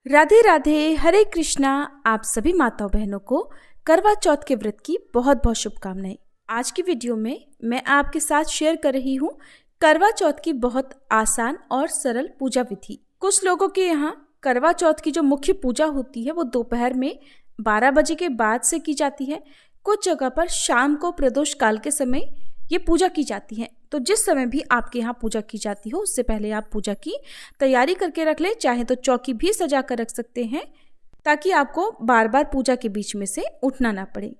राधे राधे, हरे कृष्णा। आप सभी माताओं बहनों को करवा चौथ के व्रत की बहुत बहुत शुभकामनाएं। आज की वीडियो में मैं आपके साथ शेयर कर रही हूँ करवा चौथ की बहुत आसान और सरल पूजा विधि। कुछ लोगों के यहाँ करवा चौथ की जो मुख्य पूजा होती है वो दोपहर में 12 बजे के बाद से की जाती है। कुछ जगह पर शाम को प्रदोष काल के समय ये पूजा की जाती है। तो जिस समय भी आपके यहाँ पूजा की जाती हो उससे पहले आप पूजा की तैयारी करके रख ले। चाहे तो चौकी भी सजा कर रख सकते हैं ताकि आपको बार बार पूजा के बीच में से उठना ना पड़े।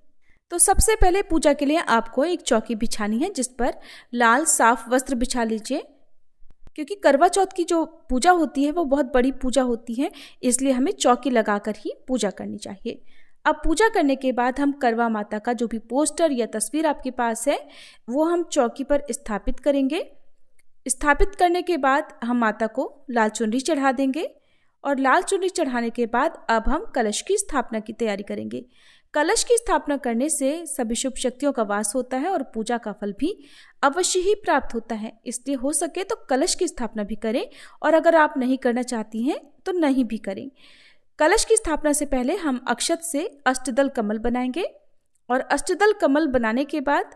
तो सबसे पहले पूजा के लिए आपको एक चौकी बिछानी है जिस पर लाल साफ वस्त्र बिछा लीजिए, क्योंकि करवा चौथ की जो पूजा होती है वो बहुत बड़ी पूजा होती है, इसलिए हमें चौकी लगाकर ही पूजा करनी चाहिए। अब पूजा करने के बाद हम करवा माता का जो भी पोस्टर या तस्वीर आपके पास है वो हम चौकी पर स्थापित करेंगे। स्थापित करने के बाद हम माता को लाल चुनरी चढ़ा देंगे और लाल चुनरी चढ़ाने के बाद अब हम कलश की स्थापना की तैयारी करेंगे। कलश की स्थापना करने से सभी शुभ शक्तियों का वास होता है और पूजा का फल भी अवश्य ही प्राप्त होता है, इसलिए हो सके तो कलश की स्थापना भी करें और अगर आप नहीं करना चाहती हैं तो नहीं भी करें। कलश की स्थापना से पहले हम अक्षत से अष्टदल कमल बनाएंगे और अष्टदल कमल बनाने के बाद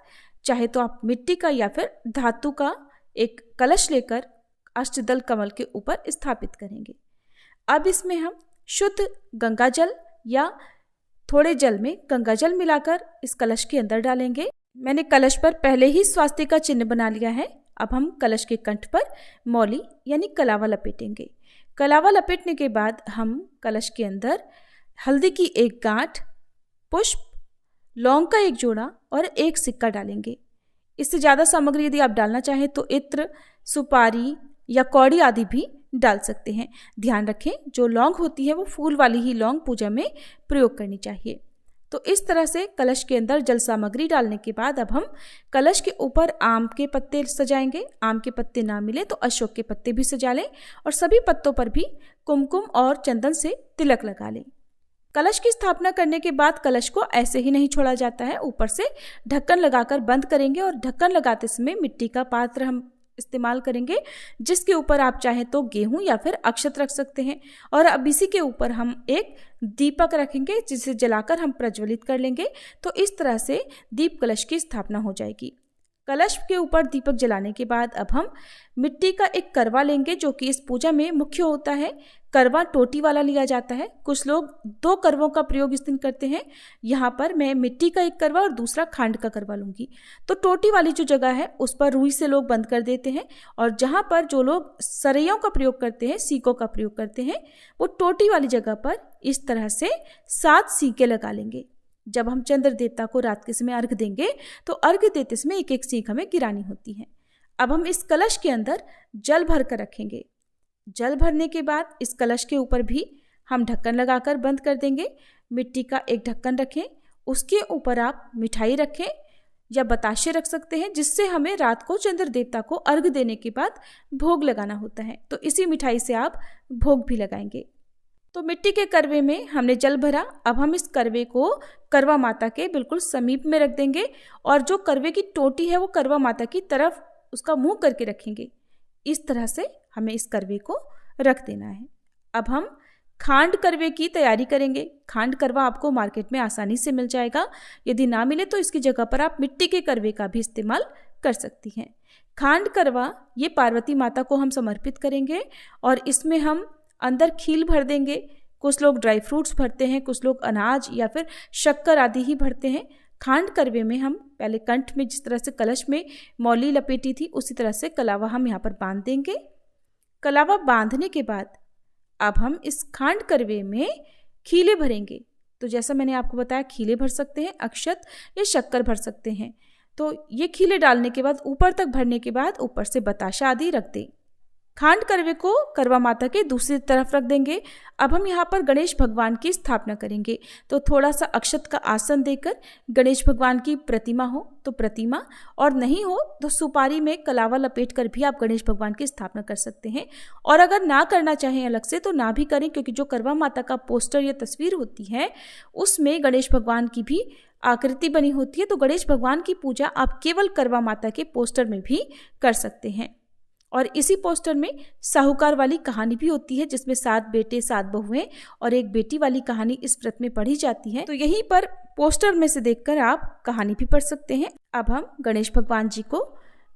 चाहे तो आप मिट्टी का या फिर धातु का एक कलश लेकर अष्टदल कमल के ऊपर स्थापित करेंगे। अब इसमें हम शुद्ध गंगा जल या थोड़े जल में गंगा जल मिलाकर इस कलश के अंदर डालेंगे। मैंने कलश पर पहले ही स्वास्तिक का चिन्ह बना लिया है। अब हम कलश के कंठ पर मौली यानी कलावा लपेटेंगे। कलावा लपेटने के बाद हम कलश के अंदर हल्दी की एक गांठ, पुष्प, लौंग का एक जोड़ा और एक सिक्का डालेंगे। इससे ज़्यादा सामग्री यदि आप डालना चाहें तो इत्र, सुपारी या कौड़ी आदि भी डाल सकते हैं। ध्यान रखें जो लौंग होती है वो फूल वाली ही लौंग पूजा में प्रयोग करनी चाहिए। तो इस तरह से कलश के अंदर जल सामग्री डालने के बाद अब हम कलश के ऊपर आम के पत्ते सजाएंगे। आम के पत्ते ना मिले तो अशोक के पत्ते भी सजा लें और सभी पत्तों पर भी कुमकुम और चंदन से तिलक लगा लें। कलश की स्थापना करने के बाद कलश को ऐसे ही नहीं छोड़ा जाता है, ऊपर से ढक्कन लगाकर बंद करेंगे और ढक्कन लगाते समय मिट्टी का पात्र हम इस्तेमाल करेंगे जिसके ऊपर आप चाहे तो गेहूं या फिर अक्षत रख सकते हैं। और अब इसी के ऊपर हम एक दीपक रखेंगे जिसे जलाकर हम प्रज्वलित कर लेंगे। तो इस तरह से दीप कलश की स्थापना हो जाएगी। कलश के ऊपर दीपक जलाने के बाद अब हम मिट्टी का एक करवा लेंगे जो कि इस पूजा में मुख्य होता है। करवा टोटी वाला लिया जाता है। कुछ लोग 2 करवों का प्रयोग इस दिन करते हैं। यहाँ पर मैं मिट्टी का एक करवा और दूसरा खांड का करवा लूँगी। तो टोटी वाली जो जगह है उस पर रुई से लोग बंद कर देते हैं और जहाँ पर जो लोग सरैयों का प्रयोग करते हैं, सीकों का प्रयोग करते हैं, वो टोटी वाली जगह पर इस तरह से 7 सीके लगा लेंगे। जब हम चंद्र देवता को रात के समय अर्घ देंगे तो अर्घ देते समय एक एक सीख हमें गिरानी होती है। अब हम इस कलश के अंदर जल भर कर रखेंगे। जल भरने के बाद इस कलश के ऊपर भी हम ढक्कन लगाकर बंद कर देंगे। मिट्टी का एक ढक्कन रखें, उसके ऊपर आप मिठाई रखें या बताशे रख सकते हैं जिससे हमें रात को चंद्र देवता को अर्घ देने के बाद भोग लगाना होता है। तो इसी मिठाई से आप भोग भी लगाएंगे। तो मिट्टी के करवे में हमने जल भरा। अब हम इस करवे को करवा माता के बिल्कुल समीप में रख देंगे और जो करवे की टोटी है वो करवा माता की तरफ उसका मुंह करके रखेंगे। इस तरह से हमें इस करवे को रख देना है। अब हम खांड करवे की तैयारी करेंगे। खांड करवा आपको मार्केट में आसानी से मिल जाएगा। यदि ना मिले तो इसकी जगह पर आप मिट्टी के करवे का भी इस्तेमाल कर सकती हैं। खांड करवा ये पार्वती माता को हम समर्पित करेंगे और इसमें हम अंदर खील भर देंगे। कुछ लोग ड्राई फ्रूट्स भरते हैं, कुछ लोग अनाज या फिर शक्कर आदि ही भरते हैं। खांड करवे में हम पहले कंठ में जिस तरह से कलश में मौली लपेटी थी उसी तरह से कलावा हम यहाँ पर बांध देंगे। कलावा बांधने के बाद अब हम इस खांड करवे में खीले भरेंगे। तो जैसा मैंने आपको बताया खीले भर सकते हैं, अक्षत या शक्कर भर सकते हैं। तो ये खीले डालने के बाद ऊपर तक भरने के बाद ऊपर से बताशा आदि रख दें। खांड करवे को करवा माता के दूसरी तरफ रख देंगे। अब हम यहाँ पर गणेश भगवान की स्थापना करेंगे। तो थोड़ा सा अक्षत का आसन देकर गणेश भगवान की प्रतिमा हो तो प्रतिमा और नहीं हो तो सुपारी में कलावा लपेट कर भी आप गणेश भगवान की स्थापना कर सकते हैं। और अगर ना करना चाहें अलग से तो ना भी करें, क्योंकि जो करवा माता का पोस्टर या तस्वीर होती है उसमें गणेश भगवान की भी आकृति बनी होती है। तो गणेश भगवान की पूजा आप केवल करवा माता के पोस्टर में भी कर सकते हैं। और इसी पोस्टर में साहूकार वाली कहानी भी होती है, जिसमें 7 बेटे 7 बहुएं और एक बेटी वाली कहानी इस व्रत में पढ़ी जाती है। तो यहीं पर पोस्टर में से देखकर आप कहानी भी पढ़ सकते हैं। अब हम गणेश भगवान जी को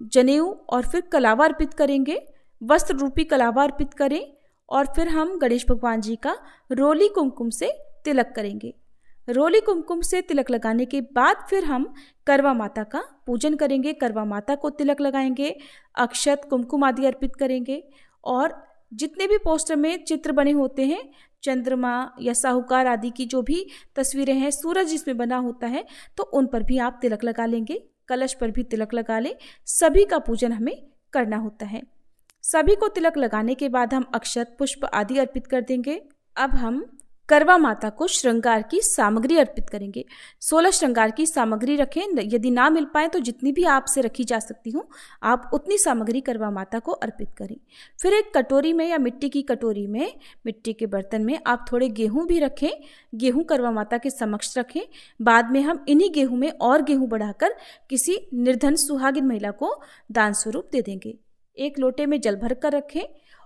जनेऊ और फिर कलावा अर्पित करेंगे, वस्त्र रूपी कलावा अर्पित करें और फिर हम गणेश भगवान जी का रोली कुमकुम से तिलक करेंगे। रोली कुमकुम से तिलक लगाने के बाद फिर हम करवा माता का पूजन करेंगे, करवा माता को तिलक लगाएंगे, अक्षत कुमकुम आदि अर्पित करेंगे और जितने भी पोस्टर में चित्र बने होते हैं, चंद्रमा या साहूकार आदि की जो भी तस्वीरें हैं, सूरज जिसमें बना होता है, तो उन पर भी आप तिलक लगा लेंगे, कलश पर भी तिलक लगा लें। सभी का पूजन हमें करना होता है। सभी को तिलक लगाने के बाद हम अक्षत पुष्प आदि अर्पित कर देंगे। अब हम करवा माता को श्रृंगार की सामग्री अर्पित करेंगे। 16 श्रृंगार की सामग्री रखें, यदि ना मिल पाए तो जितनी भी आपसे रखी जा सकती हो आप उतनी सामग्री करवा माता को अर्पित करें। फिर एक कटोरी में या मिट्टी की कटोरी में, मिट्टी के बर्तन में आप थोड़े गेहूं भी रखें, गेहूं करवा माता के समक्ष रखें। बाद में हम इन्हीं गेहूं में और गेहूं बढ़ाकर किसी निर्धन सुहागिन महिला को दान स्वरूप दे देंगे। एक लोटे में जल भर कर रखें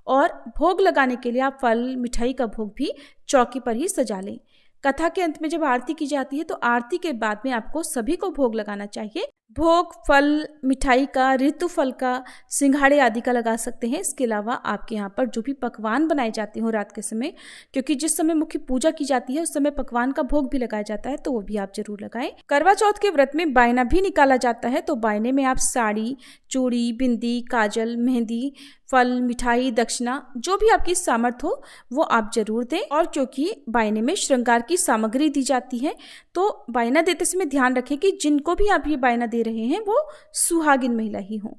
और भोग लगाने के लिए आप फल मिठाई का भोग भी चौकी पर ही सजा लें। कथा के अंत में जब आरती की जाती है तो आरती के बाद में आपको सभी को भोग लगाना चाहिए। भोग फल मिठाई का, ऋतु फल का, सिंघाड़े आदि का लगा सकते हैं। इसके अलावा आपके यहाँ पर जो भी पकवान बनाए जाते हो रात के समय, क्योंकि जिस समय मुख्य पूजा की जाती है उस समय पकवान का भोग भी लगाया जाता है, तो वो भी आप जरूर लगाएं। करवा चौथ के व्रत में बायना भी निकाला जाता है, तो बायने में आप साड़ी, चूड़ी, बिंदी, काजल, मेहंदी, फल, मिठाई, दक्षिणा जो भी आपकी सामर्थ्य हो वो आप जरूर दें। और क्योंकि बायने में श्रृंगार की सामग्री दी जाती है, तो बायना देते समय ध्यान रखें कि जिनको भी आप ये बायना दे रहे हैं वो सुहागिन महिला ही हो।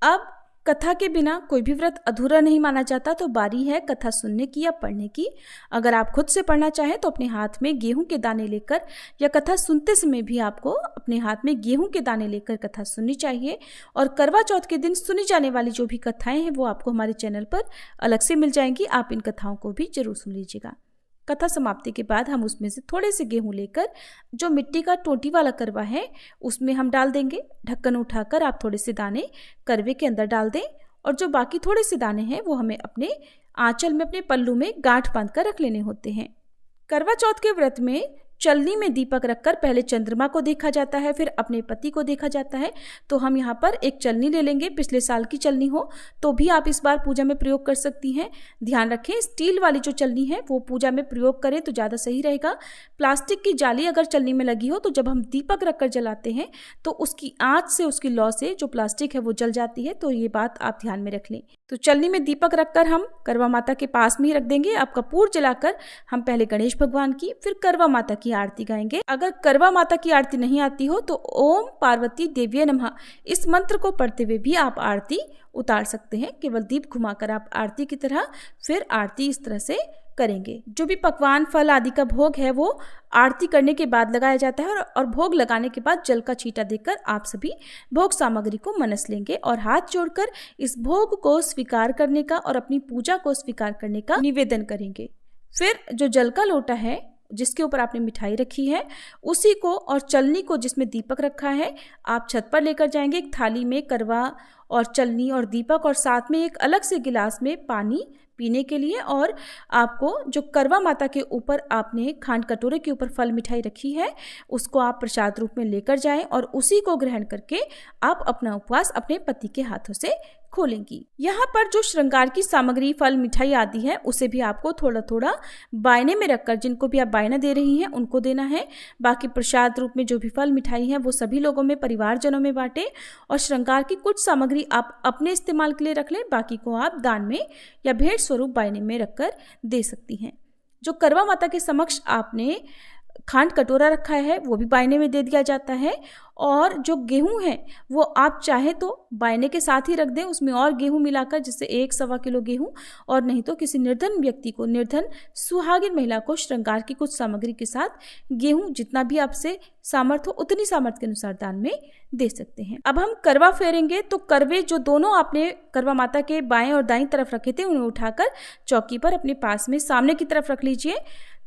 अब कथा के बिना कोई भी व्रत अधूरा नहीं माना जाता, तो बारी है कथा सुनने की या पढ़ने की। अगर आप खुद से पढ़ना चाहें तो अपने हाथ में गेहूं के दाने लेकर, या कथा सुनते समय भी आपको अपने हाथ में गेहूं के दाने लेकर कथा सुननी चाहिए। और करवा चौथ के दिन सुनी जाने वाली जो भी कथाएं हैं वो आपको हमारे चैनल पर अलग से मिल जाएंगी, आप इन कथाओं को भी जरूर सुन लीजिएगा। कथा समाप्ति के बाद हम उसमें से थोड़े से गेहूं लेकर जो मिट्टी का टोटी वाला करवा है उसमें हम डाल देंगे। ढक्कन उठाकर आप थोड़े से दाने करवे के अंदर डाल दें और जो बाकी थोड़े से दाने हैं वो हमें अपने आंचल में, अपने पल्लू में गांठ बांध कर रख लेने होते हैं। करवा चौथ के व्रत में चलनी में दीपक रखकर पहले चंद्रमा को देखा जाता है, फिर अपने पति को देखा जाता है। तो हम यहाँ पर एक चलनी ले लेंगे, पिछले साल की चलनी हो तो भी आप इस बार पूजा में प्रयोग कर सकती हैं। ध्यान रखें स्टील वाली जो चलनी है वो पूजा में प्रयोग करें तो ज़्यादा सही रहेगा। प्लास्टिक की जाली अगर चलनी में लगी हो तो जब हम दीपक रखकर जलाते हैं तो उसकी आँच से, उसकी लौ से जो प्लास्टिक है वो जल जाती है, तो ये बात आप ध्यान में रख लें। तो चलनी में दीपक रखकर हम करवा माता के पास में ही रख देंगे। अब कपूर जलाकर हम पहले गणेश भगवान की, फिर करवा माता की आरती गाएंगे। अगर करवा माता की आरती नहीं आती हो तो ओम पार्वती देव्ये नमः इस मंत्र को पढ़ते हुए भी आप आरती उतार सकते हैं। केवल दीप घुमाकर आप आरती की तरह फिर आरती इस तरह से करेंगे। जो भी पकवान, फल आदि का भोग है वो आरती करने के बाद लगाया जाता है और भोग लगाने के बाद जल का छींटा देकर आप सभी भोग सामग्री को मनस लेंगे और हाथ जोड़कर इस भोग को स्वीकार करने का और अपनी पूजा को स्वीकार करने का निवेदन करेंगे। फिर जो जल का लोटा है जिसके ऊपर आपने मिठाई रखी है उसी को और चलनी को जिसमें दीपक रखा है आप छत पर लेकर जाएंगे। एक थाली में करवा और चलनी और दीपक और साथ में एक अलग से गिलास में पानी पीने के लिए, और आपको जो करवा माता के ऊपर आपने खांड कटोरे के ऊपर फल मिठाई रखी है उसको आप प्रसाद रूप में लेकर जाएं और उसी को ग्रहण करके आप अपना उपवास अपने पति के हाथों से खोलेंगी। यहाँ पर जो श्रृंगार की सामग्री, फल मिठाई आदि है उसे भी आपको थोड़ा थोड़ा बायने में रखकर, जिनको भी आप बायना दे रही हैं उनको देना है। बाकी प्रसाद रूप में जो भी फल मिठाई है वो सभी लोगों में, परिवारजनों में बांटे और श्रृंगार की कुछ सामग्री आप अपने इस्तेमाल के लिए रख लें, बाकी को आप दान में या भेंट स्वरूप बायने में रखकर दे सकती हैं। जो करवा माता के समक्ष आपने खांड कटोरा रखा है वो भी बायने में दे दिया जाता है और जो गेहूं है वो आप चाहे तो बायने के साथ ही रख दें, उसमें और गेहूं मिलाकर, जिससे 1-1.25 किलो गेहूं, और नहीं तो किसी निर्धन व्यक्ति को, निर्धन सुहागिन महिला को श्रृंगार की कुछ सामग्री के साथ गेहूं जितना भी आपसे सामर्थ्य हो उतनी सामर्थ्य के अनुसार दान में दे सकते हैं। अब हम करवा फेरेंगे, तो करवे जो दोनों आपने करवा माता के बाएं और दाईं तरफ रखे थे उन्हें उठाकर चौकी पर अपने पास में सामने की तरफ रख लीजिए।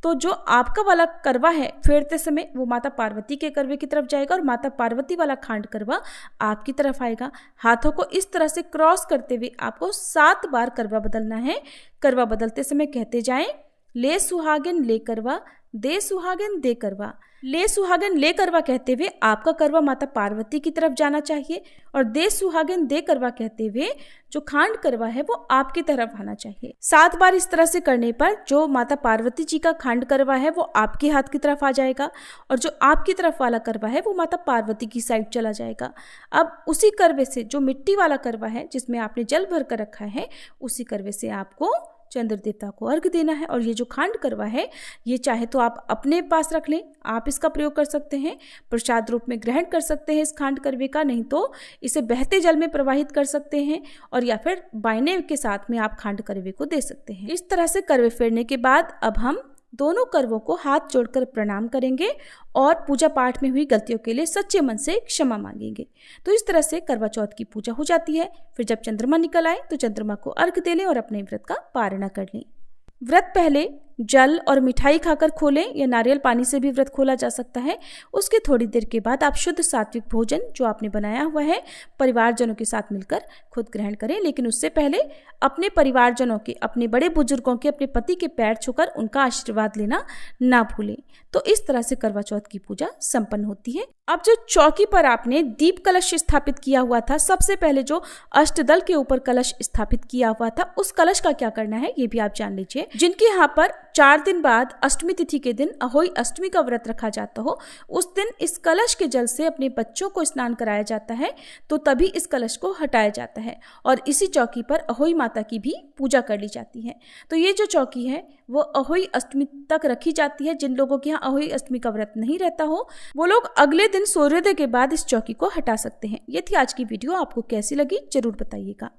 तो जो आपका वाला करवा है फेरते समय वो माता पार्वती के करवे की तरफ जाएगा और माता पार्वती वाला खांड करवा आपकी तरफ आएगा। हाथों को इस तरह से क्रॉस करते हुए आपको 7 बार करवा बदलना है। करवा बदलते समय कहते जाएं, ले सुहागिन ले करवा, दे सुहागिन दे करवा। ले सुहागिन ले करवा कहते हुए आपका करवा माता पार्वती की तरफ जाना चाहिए और दे सुहागिन दे करवा कहते हुए जो खांड करवा है वो आपकी तरफ आना चाहिए। 7 बार इस तरह से करने पर जो माता पार्वती जी का खांड करवा है वो आपके हाथ की तरफ आ जाएगा और जो आपकी तरफ वाला करवा है वो माता पार्वती की साइड चला जाएगा। अब उसी करवे से जो मिट्टी वाला करवा है जिसमें आपने जल भर कर रखा है, उसी करवे से आपको चंद्र देवता को अर्घ देना है। और ये जो खांड करवा है ये चाहे तो आप अपने पास रख लें, आप इसका प्रयोग कर सकते हैं, प्रसाद रूप में ग्रहण कर सकते हैं इस खांड करवे का, नहीं तो इसे बहते जल में प्रवाहित कर सकते हैं और या फिर बायने के साथ में आप खांड करवे को दे सकते हैं। इस तरह से करवे फेरने के बाद अब हम दोनों करवों को हाथ जोड़कर प्रणाम करेंगे और पूजा पाठ में हुई गलतियों के लिए सच्चे मन से क्षमा मांगेंगे। तो इस तरह से करवा चौथ की पूजा हो जाती है। फिर जब चंद्रमा निकल आए तो चंद्रमा को अर्घ दे लें और अपने व्रत का पारण कर लें। व्रत पहले जल और मिठाई खाकर खोलें या नारियल पानी से भी व्रत खोला जा सकता है। उसके थोड़ी देर के बाद आप शुद्ध सात्विक भोजन जो आपने बनाया हुआ है परिवारजनों के साथ मिलकर खुद ग्रहण करें, लेकिन उससे पहले अपने परिवारजनों के, अपने बड़े बुजुर्गों के, अपने पति के पैर छूकर उनका आशीर्वाद लेना ना भूलें। तो इस तरह से करवा चौथ की पूजा संपन्न होती है। अब जो चौकी पर आपने दीप कलश स्थापित किया हुआ था, सबसे पहले जो अष्टदल के ऊपर कलश स्थापित किया हुआ था, उस कलश का क्या करना है ये भी आप जान लीजिए। जिनके यहाँ पर 4 दिन बाद अष्टमी तिथि के दिन अहोई अष्टमी का व्रत रखा जाता हो, उस दिन इस कलश के जल से अपने बच्चों को स्नान कराया जाता है, तो तभी इस कलश को हटाया जाता है और इसी चौकी पर अहोई माता की भी पूजा कर ली जाती है। तो ये जो चौकी है वो अहोई अष्टमी तक रखी जाती है। जिन लोगों के यहाँ अहोई अष्टमी का व्रत नहीं रहता हो वो लोग अगले दिन सूर्योदय के बाद इस चौकी को हटा सकते हैं। ये थी आज की वीडियो, आपको कैसी लगी जरूर बताइएगा।